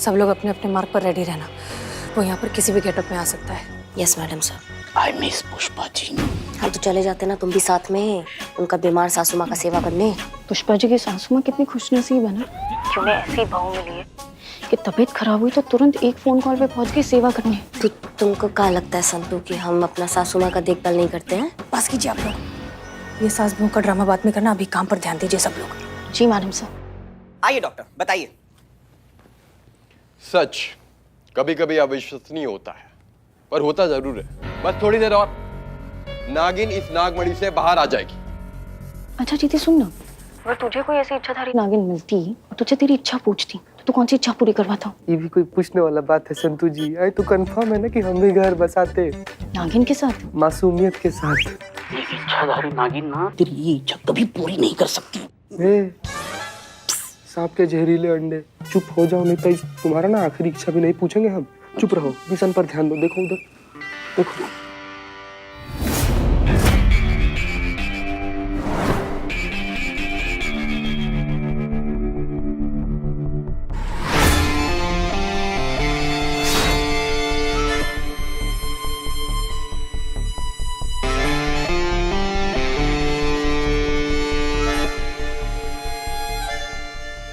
सब लोग अपने अपने मार्ग पर रेडी रहना। वो यहाँ पर किसी भी गेटअप में आ सकता है। Yes madam sir. I miss Pushpa ji. हम तो चले जाते ना तुम भी साथ में, उनका बीमार सासू माँ का सेवा करने। पुष्पा जी की सासू माँ कितनी खुशनसीब है ना, कि उन्हें ऐसी बहू मिली है कि तबीयत खराब हुई तो तुरंत एक फोन कॉल पे पहुंच गई सेवा करने। तो तुमको क्या लगता है संतू कि हम अपना सासू माँ का देखभाल नहीं करते हैं? पास कीजिए आप लोग। ये सास बहू का ड्रामा बाद में करना, अभी काम पर ध्यान दीजिए सब लोग। जी मैडम सर। आइए डॉक्टर बताइए। सच कभी कभी अविश्वसनीय होता है, पर होता जरूर है। बस थोड़ी देर और नागिन इस नागमणि से बाहर आ जाएगी। अच्छा जीती सुन ना, अगर तुझे कोई ऐसी इच्छाधारी नागिन मिलती और तुझे तेरी इच्छा पूछती तो तू कौन सी इच्छा पूरी करवाता? ये भी कोई पूछने वाला बात है संतू जी? आई तो कंफर्म है ना कि हम भी घर बसाते नागिन के साथ, मासूमियत के साथ। एक इच्छाधारी नागिन ना तेरी ये इच्छा कभी पूरी नहीं कर सकती। सांप के जहरीले अंडे, चुप हो जाओ नहीं तो तुम्हारा ना आखिरी इच्छा भी नहीं पूछेंगे हम। चुप रहो, मिशन पर ध्यान दो। देखो उधर, देखो।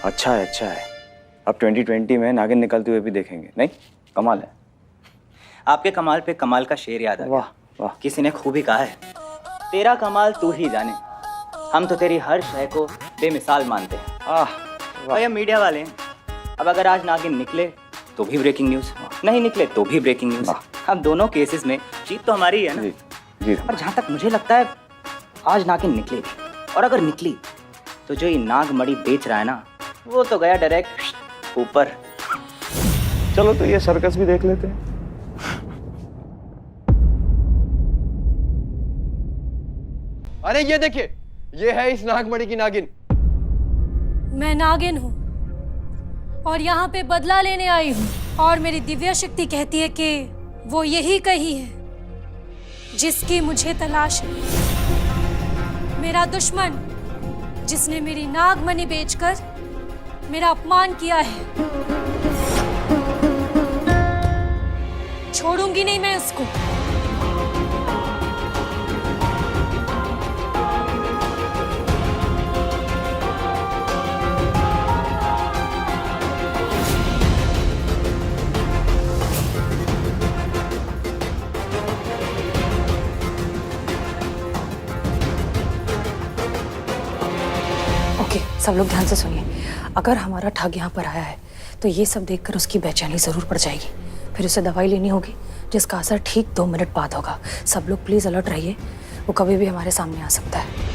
अच्छा है। अब 2020 में नागिन निकलते हुए भी देखेंगे। नहीं, कमाल है। आपके कमाल पे कमाल का शेर याद आ गया। वाह वाह। किसी ने खूबी कहा है, तेरा कमाल तू ही जाने। हम तो तेरी हर शय को बेमिसाल मानते हैं। और ये मीडिया वाले, अब अगर आज नागिन निकले तो भी ब्रेकिंग न्यूज, नहीं निकले तो भी ब्रेकिंग न्यूज। अब दोनों केसेस में जीत तो हमारी है ना। जी जी। और जहां तक मुझे लगता है आज नागिन निकलेगी, और अगर निकली तो जो ये नागमणि बेच रहा है ना, वो तो गया डायरेक्ट ऊपर। चलो तो ये सर्कस भी देख लेते हैं। अरे ये देखिए, ये है इस नागमणि की नागिन। मैं नागिन हूँ और यहाँ पे बदला लेने आई हूँ, और मेरी दिव्य शक्ति कहती है कि वो यही कही है जिसकी मुझे तलाश है। मेरा दुश्मन जिसने मेरी नागमणि बेचकर मेरा अपमान किया है, छोड़ूंगी नहीं मैं उसको। ओके सब लोग ध्यान से सुनिए। अगर हमारा ठग यहाँ पर आया है तो ये सब देखकर उसकी बेचैनी जरूर पड़ जाएगी। फिर उसे दवाई लेनी होगी जिसका असर ठीक 2 मिनट बाद होगा। सब लोग प्लीज अलर्ट रहिए, वो कभी भी हमारे सामने आ सकता है।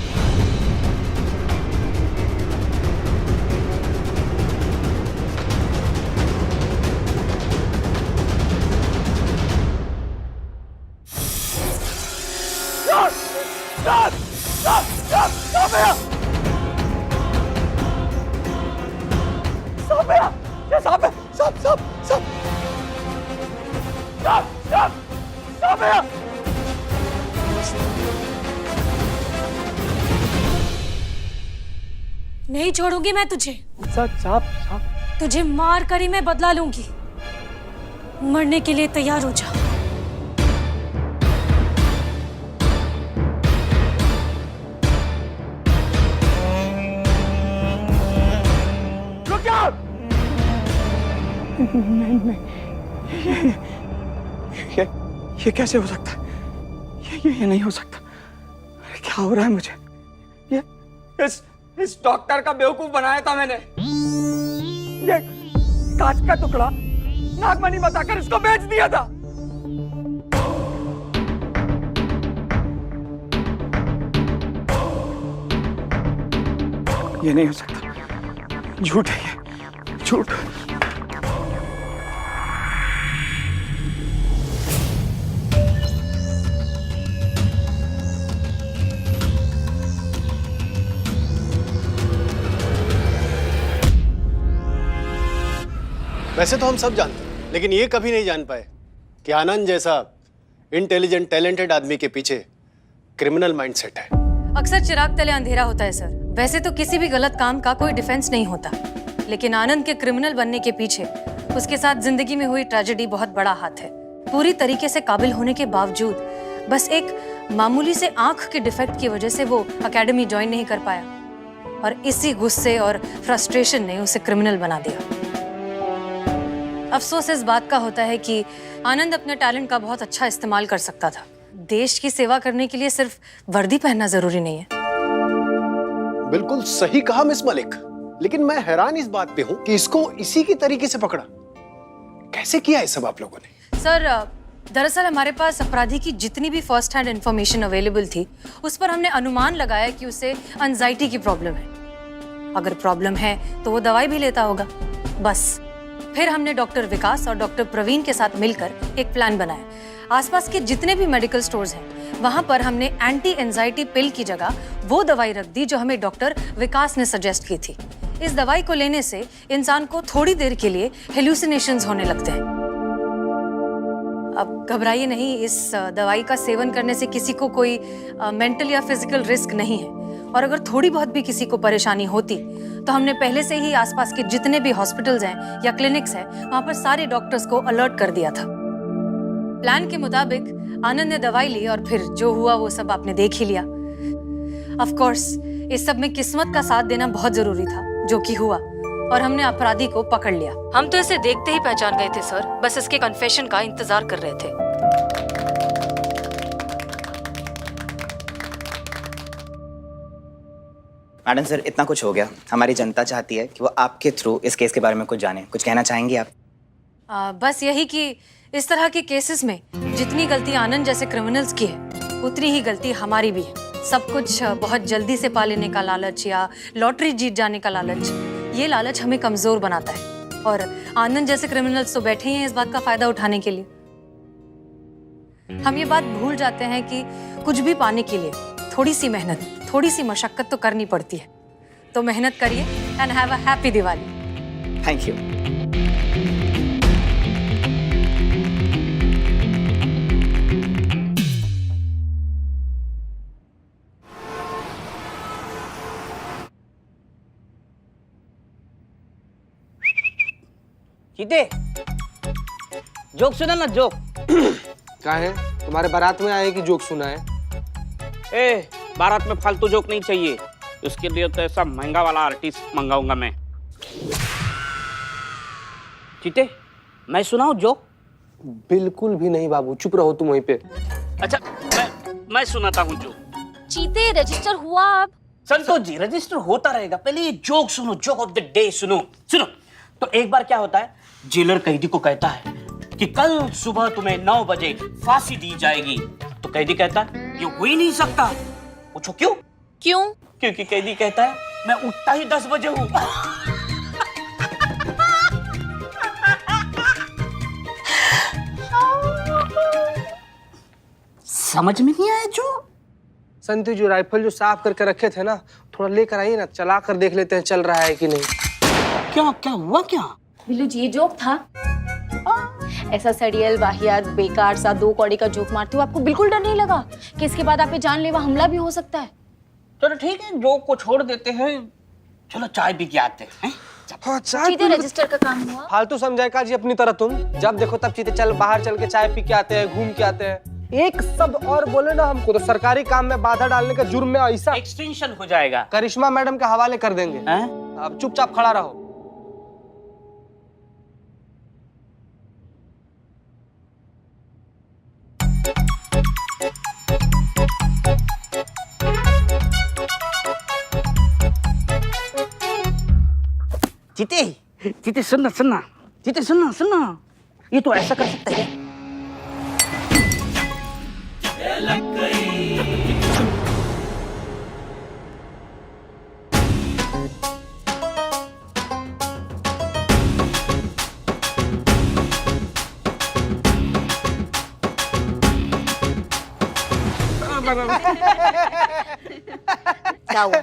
नहीं छोड़ूंगी मैं तुझे। सांप। तुझे मार कर ही मैं बदला लूंगी। मरने के लिए तैयार हो जा। ये कैसे हो सकता है? ये नहीं हो सकता। अरे क्या हो रहा है मुझे? ये इस डॉक्टर का बेवकूफ बनाया था मैंने। ये कांच का टुकड़ा नागमणि बताकर इसको बेच दिया था। ये नहीं हो सकता। झूठ है ये, झूठ। वैसे तो हम सब जानते हैं, लेकिन ये कभी नहीं जान पाए कि आनंद जैसा इंटेलिजेंट टैलेंटेड आदमी के पीछे क्रिमिनल माइंडसेट है। अक्सर चिराग तले अंधेरा होता है सर। वैसे तो किसी भी गलत काम का कोई डिफेंस नहीं होता, लेकिन आनंद के क्रिमिनल बनने के पीछे उसके साथ जिंदगी में हुई ट्रेजेडी बहुत बड़ा हाथ है। पूरी तरीके से काबिल होने के बावजूद बस एक मामूली से आंख के डिफेक्ट की वजह से वो एकेडमी ज्वाइन नहीं कर पाया, और इसी गुस्से और फ्रस्ट्रेशन ने उसे क्रिमिनल बना दिया। अफसोस इस बात का होता है कि आनंद अपने टैलेंट का बहुत अच्छा इस्तेमाल कर सकता था। देश की सेवा करने के लिए सिर्फ वर्दी पहनना जरूरी नहीं है। बिल्कुल सही कहा मिस मलिक, लेकिन मैं हैरान इस बात पे हूं कि इसको इसी की तरीके से पकड़ा कैसे किया है सब आप लोगों ने? सर, दरअसल हमारे पास अपराधी की जितनी भी फर्स्ट हैंड इंफॉर्मेशन अवेलेबल थी, उस पर हमने अनुमान लगाया कि उसे एंजाइटी की प्रॉब्लम है। अगर प्रॉब्लम है तो वो दवाई भी लेता होगा, बस। फिर हमने डॉक्टर विकास और डॉक्टर प्रवीण के साथ मिलकर एक प्लान बनाया। आसपास के जितने भी मेडिकल स्टोर्स हैं, वहां पर हमने एंटी एंजाइटी पिल की जगह वो दवाई रख दी जो हमें डॉक्टर विकास ने सजेस्ट की थी। इस दवाई को लेने से इंसान को थोड़ी देर के लिए हेलुसिनेशंस होने लगते हैं। अब घबराइए नहीं, इस दवाई का सेवन करने से किसी को कोई मेंटल या फिजिकल रिस्क नहीं है, और अगर थोड़ी बहुत भी किसी को परेशानी होती तो हमने पहले से ही आसपास के जितने भी हॉस्पिटल्स हैं या क्लिनिक्स हैं, वहां पर सारे डॉक्टर्स को अलर्ट कर दिया था। प्लान के मुताबिक आनंद ने दवाई ली और फिर जो हुआ वो सब आपने देख ही लिया। ऑफ कोर्स इस सब में किस्मत का साथ देना बहुत जरूरी था, जो कि हुआ, और हमने अपराधी को पकड़ लिया। हम तो इसे देखते ही पहचान गए थे सर, बस इसके कन्फेशन का इंतजार कर रहे थे। मैडम सर, इतना कुछ हो गया, हमारी जनता चाहती है कि वो आपके थ्रू इस केस के बारे में कुछ जाने। कुछ कहना चाहेंगी आप? बस यही कि इस तरह के केसेस में जितनी गलती आनंद जैसे क्रिमिनल्स की है, उतनी ही गलती हमारी भी है। सब कुछ बहुत जल्दी से पा लेने का लालच या लॉटरी जीत जाने का लालच, ये लालच हमें कमजोर बनाता है, और आनंद जैसे क्रिमिनल्स तो बैठे ही हैं इस बात का फायदा उठाने के लिए। हम ये बात भूल जाते हैं कि कुछ भी पाने के लिए थोड़ी सी मेहनत, थोड़ी सी मशक्कत तो करनी पड़ती है। तो मेहनत करिए and have a happy Diwali. Thank you. चीते, जोक सुना ना, जोक। क्या है, तुम्हारे बारात में आए कि जोक सुना है? ए, बारात में फालतू जोक नहीं चाहिए, उसके लिए तो ऐसा महंगा वाला आर्टिस्ट मंगाऊंगा मैं। चीते, मैं सुनाऊं जोक? बिल्कुल भी नहीं बाबू, चुप रहो तुम वहीं पे। अच्छा, मैं सुनाता हूँ जोक। चीते, रजिस्टर हुआ अब? संतोष जी, रजिस्टर होता रहेगा, पहले ये जोक सुनो, जोक ऑफ द डे सुनो। सुनो तो एक बार क्या होता है, जेलर कैदी को कहता है कि कल सुबह तुम्हें 9 बजे फांसी दी जाएगी। तो कैदी कहता है ये हो ही नहीं सकता। पूछो क्यों? क्यों? क्योंकि कैदी कहता है मैं उठता ही 10 बजे हूं। समझ में नहीं आया जो? संतु जो राइफल जो साफ करके रखे थे ना, थोड़ा लेकर आइए ना, चला कर देख लेते हैं चल रहा है कि नहीं। क्या क्या हुआ क्या? बिल्लू जी, ये जोक था। ऐसा सड़ियल वाहियात बेकार सा 2 कौड़ी का जोक मारते हो, आपको बिल्कुल डर नहीं लगा कि इसके बाद आप पे जानलेवा हमला भी हो सकता है? चलो ठीक है, जोक को छोड़ देते हैं, चलो चाय पी के आते हैं। हाँ, चीते, रजिस्टर का काम हुआ? फालतू समझाएगा जी अपनी तरह तुम, जब देखो तब चीते चल बाहर चल के चाय पी के आते हैं, घूम के आते हैं। एक शब्द और बोले ना हमको तो सरकारी काम में बाधा डालने का जुर्म में ऐसा एक्सटेंशन हो जाएगा। करिश्मा मैडम के हवाले कर देंगे। अब चुपचाप खड़ा रहो। चीते, चीते सुनना सुनना, चीते सुनना सुनना, ये तो ऐसा कर सकता है। क्या हुआ?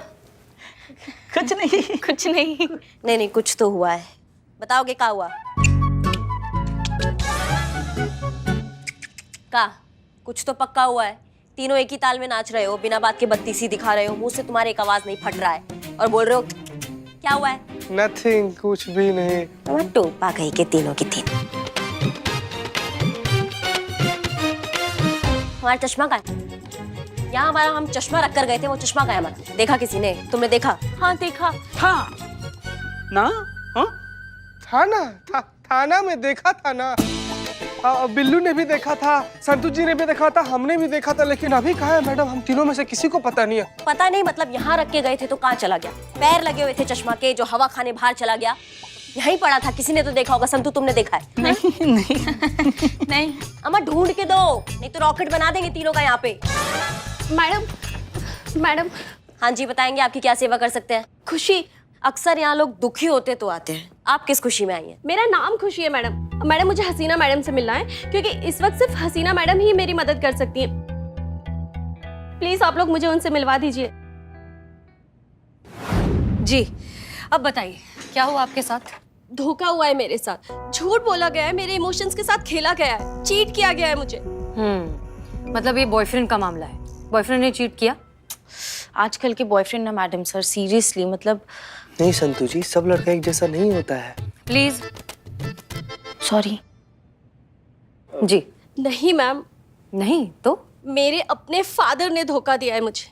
कुछ नहीं, कुछ नहीं। नहीं, कुछ तो हुआ है। बताओगे क्या हुआ? का कुछ तो पक्का हुआ है। तीनों एक ही ताल में नाच रहे हो, बिना बात के बत्तीसी दिखा रहे हो, मुंह से तुम्हारे एक आवाज नहीं फट रहा है और बोल रहे हो क्या हुआ है? नथिंग, कुछ भी नहीं। मैं टोपा कही के तीनों की तीन। हमारा चश्मा कहाँ है? यहाँ हमारा हम चश्मा रख कर गए थे, वो चश्मा कहाँ है हमारा? देखा किसी ने? तुमने देखा? हाँ देखा। था ना? हाँ? थाना में देखा था ना। बिल्लू ने भी देखा था, संतू जी ने भी देखा था, हमने भी देखा था, लेकिन अभी कहाँ है मैडम? हम तीनों में से किसी को पता नहीं है। पता नहीं मतलब यहाँ रख के गए थे तो कहाँ चला गया? पैर लगे हुए थे चश्मा के, जो हवा खाने बाहर चला गया। यहीं पड़ा था, किसी ने तो देखा होगा। संतू तुमने देखा है? नहीं। अम्मा ढूंढ के दो, नहीं तो रॉकेट बना देंगे तीनों का यहाँ पे। मैडम। हाँ जी, बताएंगे आपकी क्या सेवा कर सकते हैं? खुशी। अक्सर यहाँ लोग दुखी होते तो आते हैं, आप किस खुशी में आई हैं? मेरा नाम खुशी है मैडम। मैडम मुझे हसीना मैडम से मिलना है, क्योंकि इस वक्त सिर्फ हसीना मैडम ही मेरी मदद कर सकती हैं। प्लीज आप लोग मुझे उनसे मिलवा दीजिए। जी, अब बताइए क्या हुआ आपके साथ? धोखा हुआ है मेरे साथ, झूठ बोला गया है, मेरे इमोशंस के साथ खेला गया है, चीट किया गया है मुझे। मतलब ये बॉयफ्रेंड का मामला है? बॉयफ्रेंड ने चीट किया? आजकल के बॉयफ्रेंड ना मैडम सर, सीरियसली मतलब। नहीं संतू जी, सब लड़का एक जैसा नहीं होता है। प्लीज। सॉरी। जी। नहीं मैम। नहीं तो? मेरे अपने फादर ने धोखा दिया है मुझे।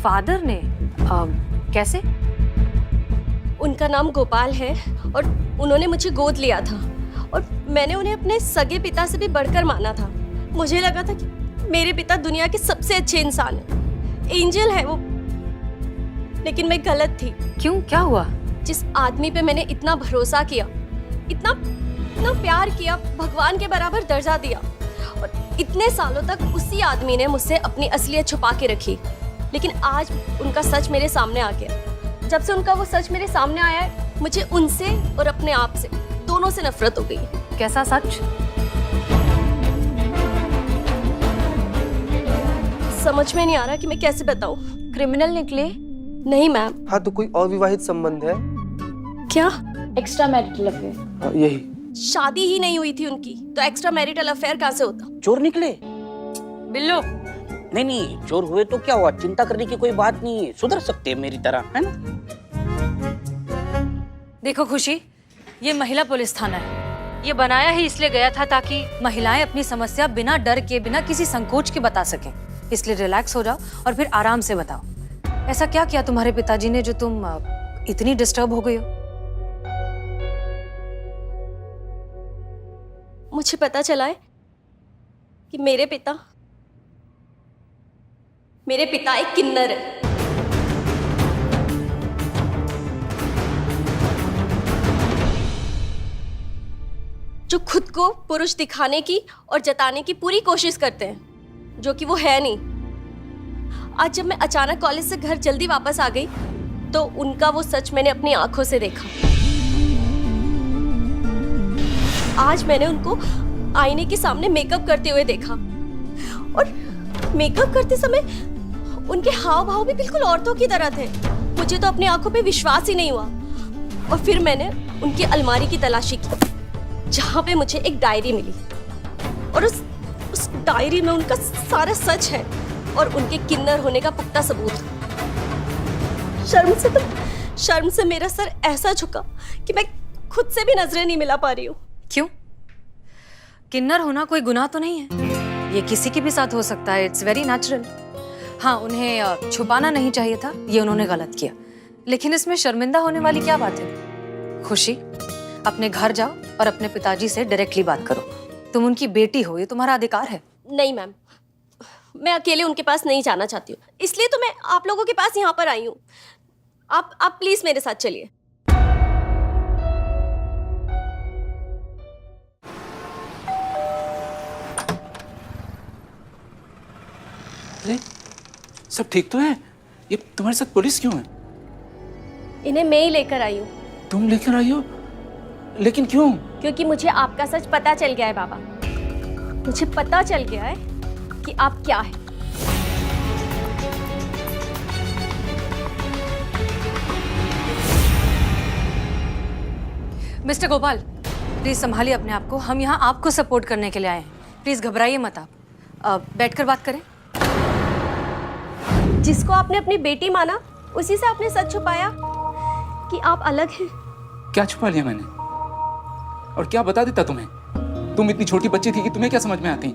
फादर ने? कैसे? उनका नाम गोपाल है और उन्होंने मुझे गोद लिया था और मैंने उन्हें अपने सगे पिता से भी बढ़कर माना था। मुझे लगा था कि मेरे पिता दुनिया के सबसे अच्छे इंसान हैं, एंजल है वो, लेकिन मैं गलत थी। क्यों, क्या हुआ? जिस आदमी पे मैंने इतना भरोसा किया, इतना प्यार किया, भगवान के बराबर दर्जा दिया, और इतने सालों तक उसी आदमी ने मुझसे अपनी असलियत छुपा के रखी। लेकिन आज उनका सच मेरे सामने आ गया। जब से उनका वो सच मेरे सामने आया है, मुझे उनसे और अपने आप से, दोनों से नफरत हो गई है। कैसा सच? समझ में नहीं आ रहा कि मैं कैसे बताऊं। क्रिमिनल निकले? नहीं मैम। हाँ तो कोई अविवाहित संबंध है क्या? Extra marital affair. यही। शादी ही नहीं हुई थी उनकी, तो एक्स्ट्रा मैरिटल अफेयर कहाँ से होता? चोर निकले? बिल्लू। नहीं, चोर हुए तो क्या हुआ, चिंता करने की कोई बात नहीं है, सुधर सकते हैं मेरी तरह, है ना? देखो खुशी, ये महिला पुलिस थाना है। ये बनाया ही इसलिए गया था ताकि महिलाएं अपनी समस्या बिना डर के, बिना किसी संकोच के बता सकें। इसलिए रिलैक्स हो जाओ और फिर आराम से बताओ, ऐसा क्या किया तुम्हारे पिताजी ने जो तुम इतनी डिस्टर्ब हो गई हो? मुझे पता चला है कि मेरे पिता एक किन्नर है। जो खुद को पुरुष दिखाने की और जताने की पूरी कोशिश करते हैं, जो कि वो है नहीं। आज जब मैं अचानक कॉलेज से घर जल्दी वापस आ गई, तो उनका वो सच मैंने अपनी आंखों से देखा। आज मैंने उनको आईने के सामने मेकअप करते हुए देखा, और मेकअप करते समय उनके हाव भाव भी बिल्कुल औरतों की तरह थे। मुझे तो अपनी आंखों पे विश्वास ही नहीं हुआ। और फिर मैंने उनकी अलमारी की तलाशी की, जहां पे मुझे एक डायरी मिली, और उस डायरी में उनका सारा सच है और उनके किन्नर होने का पुख्ता सबूत। शर्म से मेरा सर ऐसा झुका कि मैं खुद से भी नजरें नहीं मिला पा रही हूँ। क्यों? किन्नर होना कोई गुनाह तो नहीं है, ये किसी के भी साथ हो सकता है, इट्स वेरी नेचुरल। हाँ, उन्हें छुपाना नहीं चाहिए था, ये उन्होंने गलत किया, लेकिन इसमें शर्मिंदा होने वाली क्या बात है? खुशी, अपने घर जाओ और अपने पिताजी से डायरेक्टली बात करो। तुम उनकी बेटी हो, ये तुम्हारा अधिकार है। नहीं मैम, मैं अकेले उनके पास नहीं जाना चाहती हूँ, इसलिए तो मैं आप लोगों के पास यहाँ पर आई हूँ। आप प्लीज मेरे साथ चलिए। अरे सब ठीक तो है? ये तुम्हारे साथ पुलिस क्यों है? इन्हें मैं ही लेकर आई हूँ। तुम लेकर आई हो? लेकिन क्यों? क्योंकि मुझे आपका सच पता चल गया है बाबा। मुझे पता चल गया है कि आप क्या है। मिस्टर गोपाल, प्लीज संभालिए अपने आप को, हम यहाँ आपको सपोर्ट करने के लिए आए हैं। प्लीज घबराइए मत आप बैठकर बात करें। जिसको आपने अपनी बेटी माना, उसी से आपने सच छुपाया कि आप अलग हैं। क्या छुपा लिया मैंने? और क्या बता देता तुम्हें? तुम इतनी छोटी बच्ची थी कि तुम्हें क्या समझ में आती?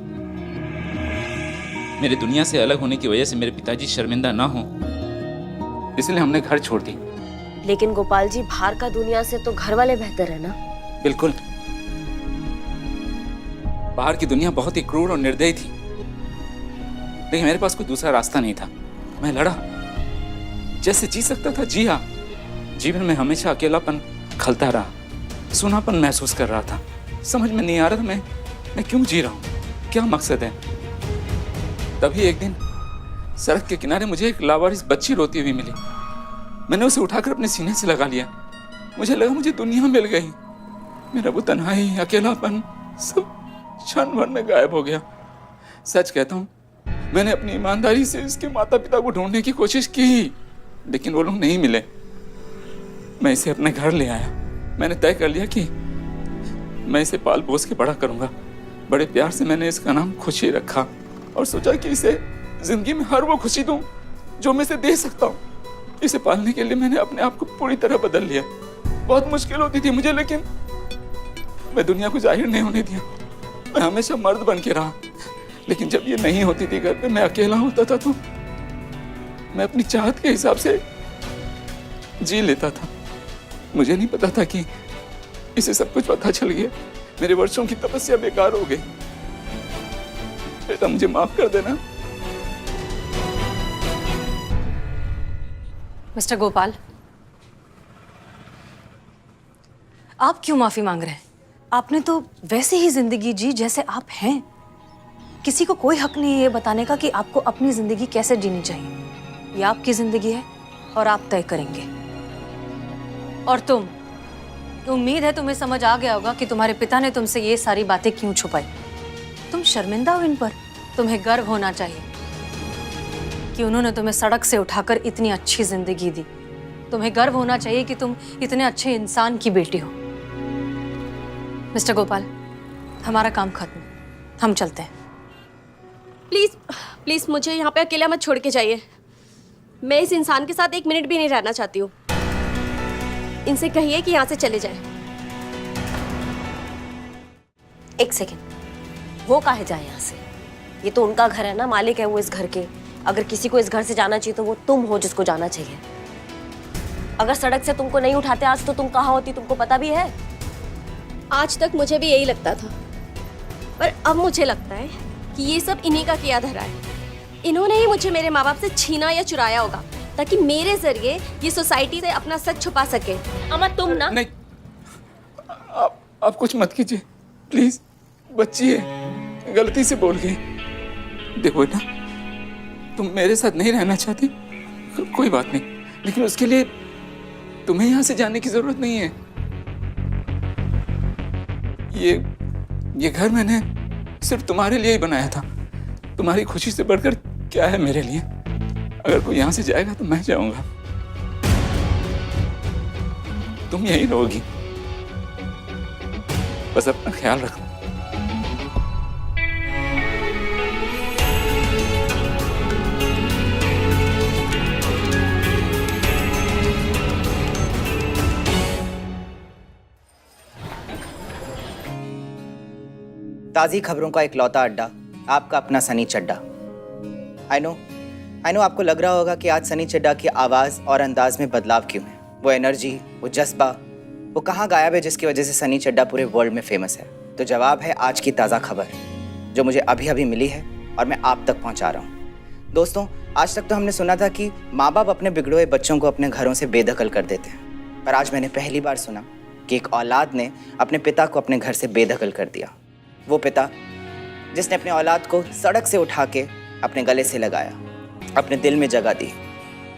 मेरे दुनिया से अलग होने की वजह से मेरे पिताजी शर्मिंदा ना हो, इसलिए हमने घर छोड़ दी। लेकिन गोपाल जी, बाहर का दुनिया से तो घर वाले बेहतर है ना? बिल्कुल। बाहर की दुनिया बहुत ही क्रूर और निर्दयी थी, लेकिन मेरे पास कोई दूसरा रास्ता नहीं था। मैं लड़ा, जैसे जी सकता था जिया। जीवन में हमेशा अकेलापन खलता रहा, सूनापन महसूस कर रहा था। समझ में नहीं आ रहा था मैं क्यों जी रहा हूँ, क्या मकसद है। तभी एक दिन सड़क के किनारे मुझे एक लावारिस बच्ची रोती हुई मिली। मैंने उसे उठाकर अपने सीने से लगा लिया। मुझे लगा मुझे दुनिया मिल गई। मेरा वो तन्हाई, अकेलापन सब क्षण भर में गायब हो गया। सच कहता हूँ, मैंने अपनी ईमानदारी से इसके माता पिता को ढूंढने की कोशिश की, लेकिन वो लोग नहीं मिले। मैं इसे अपने घर ले आया। मैंने तय कर लिया कि मैं इसे पाल पोस के बड़ा करूंगा। बड़े प्यार से मैंने इसका नाम खुशी रखा और सोचा कि इसे जिंदगी में हर वो खुशी दूं जो मैं इसे दे सकता हूँ। इसे पालने के लिए मैंने अपने आप को पूरी तरह बदल लिया। बहुत मुश्किल होती थी मुझे, लेकिन मैं दुनिया को जाहिर नहीं होने दिया। मैं हमेशा मर्द बन के रहा, लेकिन जब ये नहीं होती थी घर पे, मैं अकेला होता था, तो मैं अपनी चाहत के हिसाब से जी लेता था। मुझे नहीं पता था कि इसे सब कुछ पता चल गया। मेरे वर्षों की तपस्या बेकार हो गई। बेटा, मुझे माफ कर देना। मिस्टर गोपाल, आप क्यों माफी मांग रहे हैं? आपने तो वैसे ही जिंदगी जी जैसे आप हैं। किसी को कोई हक नहीं है ये बताने का कि आपको अपनी जिंदगी कैसे जीनी चाहिए। ये आपकी जिंदगी है और आप तय करेंगे। और तुम, उम्मीद है तुम्हें समझ आ गया होगा कि तुम्हारे पिता ने तुमसे ये सारी बातें क्यों छुपाई। तुम शर्मिंदा हो इन पर। तुम्हें गर्व होना चाहिए कि उन्होंने तुम्हें सड़क से उठाकर इतनी अच्छी जिंदगी दी। तुम्हें गर्व होना चाहिए कि तुम इतने अच्छे इंसान की बेटी हो। मिस्टर गोपाल, हमारा काम खत्म, हम चलते हैं। प्लीज प्लीज मुझे यहाँ पे अकेला मत छोड़ के जाइए। मैं इस इंसान के साथ 1 मिनट भी नहीं रहना चाहती हूँ। इनसे कहिए कि यहाँ से चले जाए। एक सेकेंड, वो काहे जाए यहाँ से? ये तो उनका घर है ना, मालिक है वो इस घर के। अगर किसी को इस घर से जाना चाहिए तो वो तुम हो जिसको जाना चाहिए। अगर सड़क से तुमको नहीं उठाते आज तो तुम कहाँ होती, तुमको पता भी है? आज तक मुझे भी यही लगता था, पर अब मुझे लगता है कि ये सब इन्हीं का किया धरा है। इन्होंने ही मुझे मेरे माँ बाप से छीना या चुराया होगा ताकि मेरे जरिए ये सोसाइटी से अपना सच छुपा सके। अमा तुम ना, नहीं, आप कुछ मत कीजिए प्लीज। बच्ची है, गलती से बोल गई। देखो बेटा, तुम मेरे साथ नहीं रहना चाहती, कोई बात नहीं, लेकिन उसके लिए तुम्हें यहाँ से जाने की जरूरत नहीं है। ये घर मैंने सिर्फ तुम्हारे लिए ही बनाया था। तुम्हारी खुशी से बढ़कर क्या है मेरे लिए। अगर कोई यहाँ से जाएगा तो मैं जाऊंगा। तुम यहीं रहोगी, बस अपना ख्याल रखना। ताज़ी खबरों का इकलौता अड्डा, आपका अपना सनी चड्डा। आई नो आपको लग रहा होगा कि आज सनी चड्डा की आवाज़ और अंदाज में बदलाव क्यों है। वो एनर्जी, वो जज्बा, वो कहाँ गायब है जिसकी वजह से सनी चड्डा पूरे वर्ल्ड में फेमस है? तो जवाब है आज की ताज़ा खबर जो मुझे अभी अभी मिली है और मैं आप तक पहुँचा रहा हूँ। दोस्तों, आज तक तो हमने सुना था कि माँ बाप अपने बिगड़े हुए बच्चों को अपने घरों से बेदखल कर देते हैं, पर आज मैंने पहली बार सुना कि एक औलाद ने अपने पिता को अपने घर से बेदखल कर दिया। वो पिता जिसने अपने औलाद को सड़क से उठा के अपने गले से लगाया, अपने दिल में जगह दी,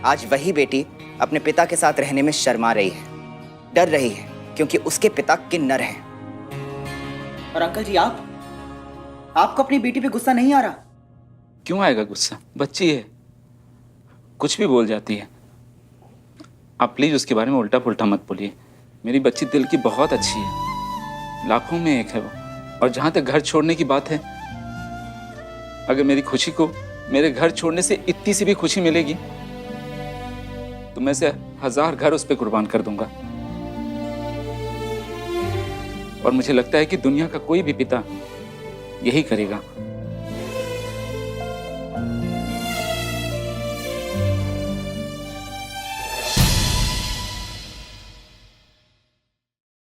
आज वही बेटी अपने पिता के साथ रहने में शर्मा रही है, डर रही है, क्योंकि उसके पिता किन्नर हैं। और अंकल जी, आपको अपनी बेटी पे गुस्सा नहीं आ रहा? क्यों आएगा गुस्सा? बच्ची है, कुछ भी बोल जाती है। आप प्लीज उसके बारे में उल्टा पुल्टा मत बोलिए। मेरी बच्ची दिल की बहुत अच्छी है, लाखों में एक है वो। और जहां तक घर छोड़ने की बात है, अगर मेरी खुशी को मेरे घर छोड़ने से इतनी सी भी खुशी मिलेगी तो मैं से 1000 घर उस पर कुर्बान कर दूंगा। और मुझे लगता है कि दुनिया का कोई भी पिता यही करेगा।